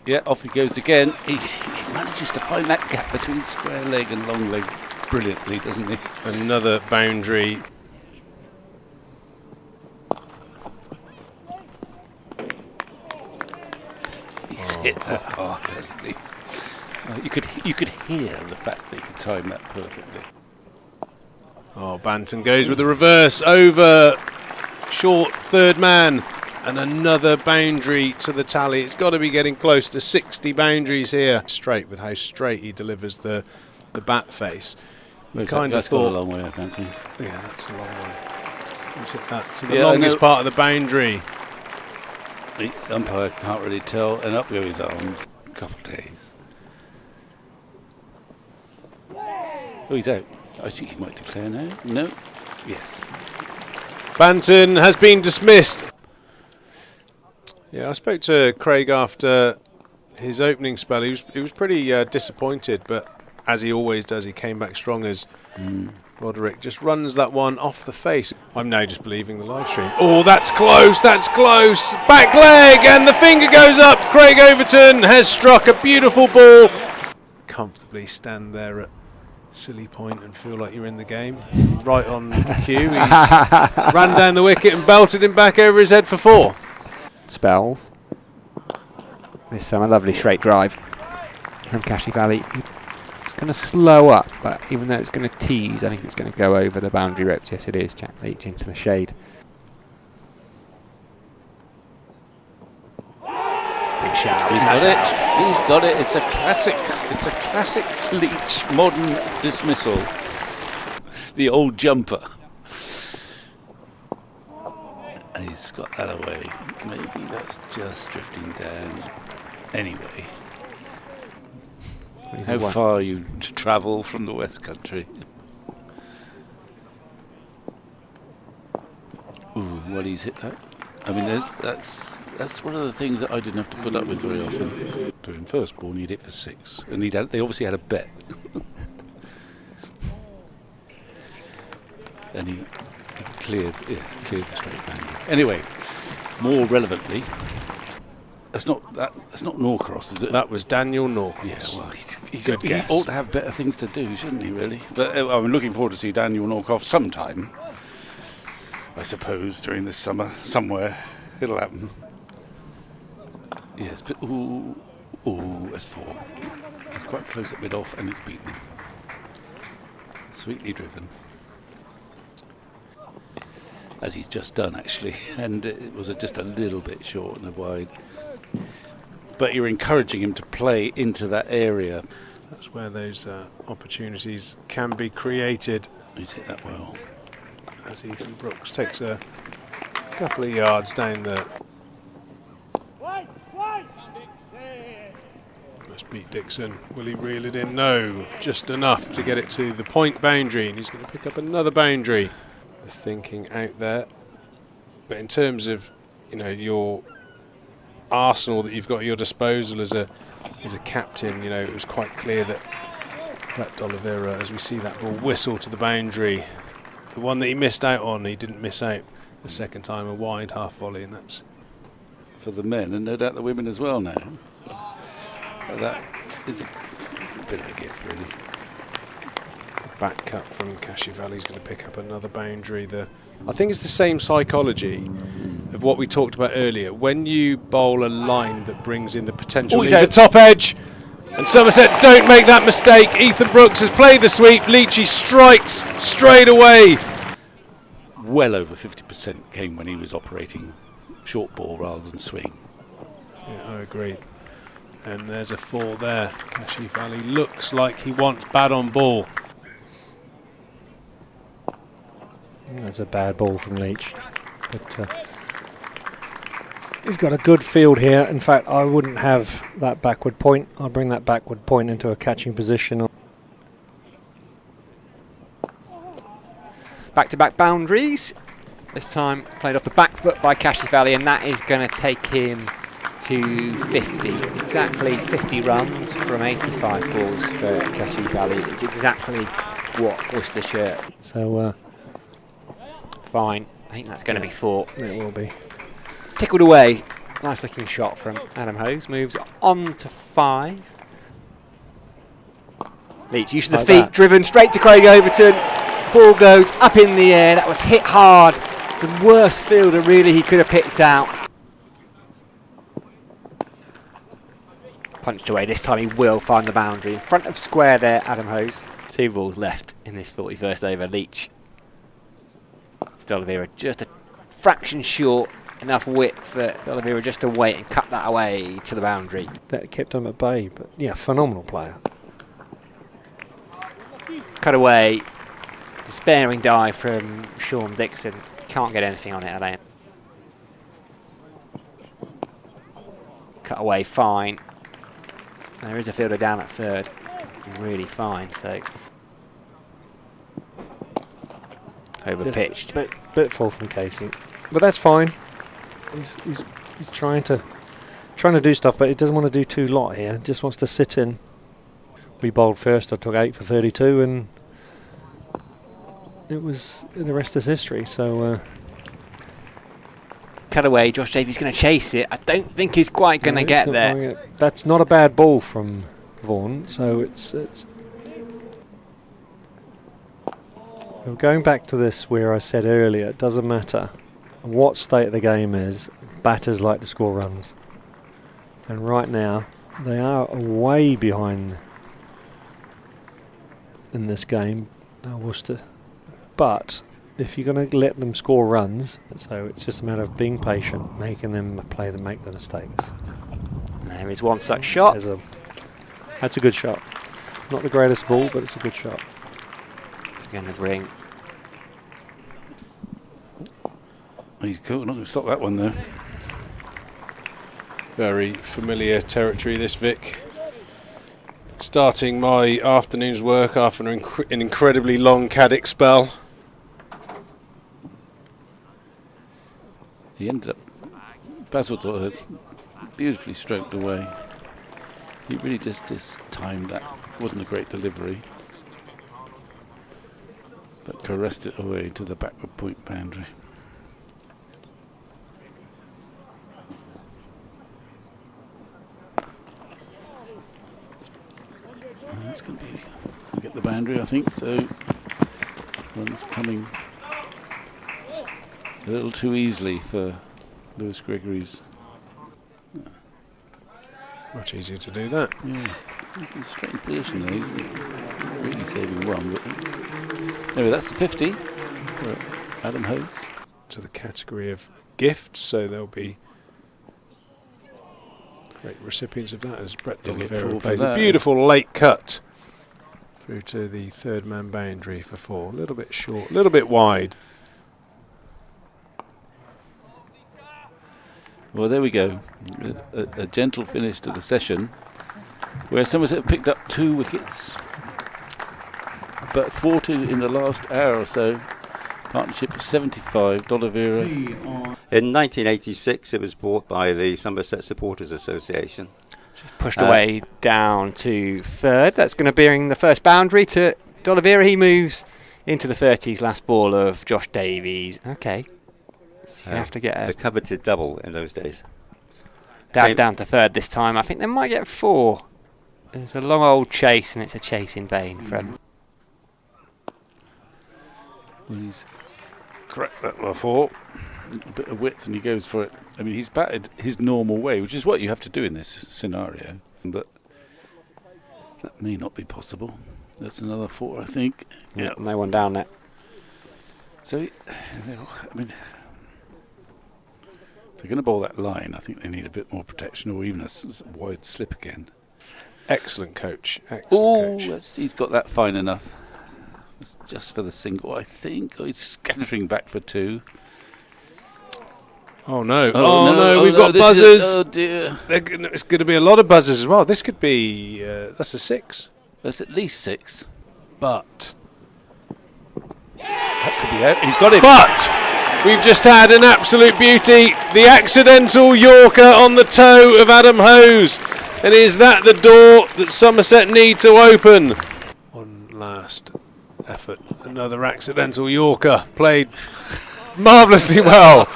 Yeah, off he goes again. He manages to find that gap between square leg and long leg brilliantly, doesn't he? Another boundary. He's hit that hard, hasn't he? You could hear the fact that he timed that perfectly. Oh, Banton goes with the reverse over short third man, and another boundary to the tally. It's got to be getting close to 60 boundaries here. Straight with how straight he delivers the bat face. That's gone a long way, I fancy. Yeah, that's a long way. He's hit that to the longest part of the boundary. The umpire can't really tell, and up go his arms. A couple of days. Oh, he's out. I think he might declare now. No. Yes. Banton has been dismissed. Yeah, I spoke to Craig after his opening spell. He was pretty disappointed, but as he always does, he came back strong as Roderick just runs that one off the face. I'm now just believing the live stream. Oh, that's close, that's close. Back leg, and the finger goes up. Craig Overton has struck a beautiful ball. Comfortably stand there at silly point and feel like you're in the game. Right on cue. He's ran down the wicket and belted him back over his head for 4. Spells. This a lovely straight drive from Cashy Valley. It's going to slow up, but even though it's going to tease, I think it's going to go over the boundary ropes. Yes, it is. Jack Leach into the shade. Big shot. He's got it. He's got it. It's a classic. It's a classic Leach modern dismissal. The old jumper. He's got that away. Maybe that's just drifting down. Anyway. How far are you to travel from the West Country? Ooh, well, he's hit that. I mean, that's one of the things that I didn't have to put up with very often. Doing firstborn, you'd hit for 6, and they obviously had a bet. And he cleared the straight boundary. Anyway, more relevantly, that's not Norcross, is it? That was Daniel Norcross. Yeah, well, he ought to have better things to do, shouldn't he, really? But I'm looking forward to see Daniel Norcross sometime. I suppose during this summer, somewhere, it'll happen. Yes, but that's 4. He's quite close at mid-off, and it's beaten. Sweetly driven. As he's just done, actually, and it was just a little bit short and wide. But you're encouraging him to play into that area. That's where those opportunities can be created. He's hit that well. As Ethan Brooks takes a couple of yards down the... Must beat Dixon. Will he reel it in? No, just enough to get it to the point boundary, and he's going to pick up another boundary. The thinking out there. But in terms of, your arsenal that you've got at your disposal as a captain, it was quite clear that Brett D'Oliveira, as we see that ball whistle to the boundary, the one that he missed out on, he didn't miss out the second time, a wide half volley, and that's for the men, and no doubt the women as well now. That is a bit of a gift, really. Back cut from Cashy Valley's going to pick up another boundary. I think it's the same psychology of what we talked about earlier. When you bowl a line that brings in the potential he's out. Top edge, and Somerset don't make that mistake. Ethan Brooks has played the sweep. Leachy strikes straight away. Well over 50% came when he was operating short ball rather than swing. Yeah, I agree. And there's a 4 there. Cashy Valley looks like he wants bad on ball. That's a bad ball from Leach, but he's got a good field here. In fact, I wouldn't have that backward point. I'll bring that backward point into a catching position. Back-to-back boundaries. This time played off the back foot by Cashy Valley, and that is going to take him to 50. Exactly 50 runs from 85 balls for Cashy Valley. It's exactly what Worcestershire. So, fine. I think that's going to be 4. It will be. Tickled away Nice looking shot from Adam Hose. Moves on to 5. Leach, use of the feet, driven straight to Craig Overton. Ball goes up in the air. That was hit hard. The worst fielder really he could have picked out. Punched away. This time he will find the boundary. In front of square there, Adam Hose. 2 balls left in this 41st over. Leach. D'Oliveira just a fraction short. Enough width for D'Oliveira just to wait and cut that away to the boundary. That kept him at bay, but yeah, phenomenal player. Cut away. Despairing dive from Sean Dixon. Can't get anything on it, Alain. Cut away, fine. There is a fielder down at third. Really fine, so. Overpitched. Bit fall from Casey. But that's fine. He's trying to do stuff, but he doesn't want to do too lot here. Just wants to sit in. We bowled first. I took 8 for 32, and it was the rest is history. So cut away. Josh Davies going to chase it. I don't think he's quite going to get there. That's not a bad ball from Vaughan. So it's. Well, going back to this where I said earlier, it doesn't matter what state of the game is, batters like to score runs. And right now, they are way behind in this game, Worcester. But if you're going to let them score runs, so it's just a matter of being patient, making them play them make the mistakes. There is one such shot. That's a good shot. Not the greatest ball, but it's a good shot. It's going to bring. He's cool. Not going to stop that one though. Very familiar territory, this, Vic. Starting my afternoon's work after an incredibly long Caddick spell. He ended up. Basil has beautifully stroked away. He really just timed that. Wasn't a great delivery, but caressed it away to the backward point boundary. It's going to get the boundary, I think. So one's coming a little too easily for Lewis Gregory's. Much easier to do that. Yeah, he's in a strange position there. He's really saving one. But anyway, that's the 50 for Adam Hose. To the category of gifts, so there'll be great recipients of that as Brett D'Oliveira plays a beautiful late cut through to the third man boundary for 4. A little bit short, a little bit wide. Well, there we go. A gentle finish to the session, where Somerset have picked up 2 wickets, but thwarted in the last hour or so. Partnership of 75, D'Oliveira. In 1986, it was bought by the Somerset Supporters Association. Just pushed away down to third. That's going to bring the first boundary to D'Oliveira. He moves into the 30s. Last ball of Josh Davies. Okay. So you have to get the coveted double in those days. Down to third this time. I think they might get 4. It's a long old chase, and it's a chase in vain for him. Well, he's cracked that one for a bit of width, and he goes for it. I mean, he's batted his normal way, which is what you have to do in this scenario. But that may not be possible. That's another 4, I think. Yeah, no one down there. So, I mean, if they're going to bowl that line, I think they need a bit more protection, or even a wide slip again. Excellent coach. Oh, he's got that fine enough. It's just for the single, I think. Oh, he's scattering back for 2. Oh no! Oh no! We've got buzzers. Oh dear! It's going to be a lot of buzzers as well. This could be. That's a 6. That's at least 6. But that could be out. He's got it. But we've just had an absolute beauty. The accidental Yorker on the toe of Adam Hose, and is that the door that Somerset need to open? One last effort. Another accidental Yorker played marvellously well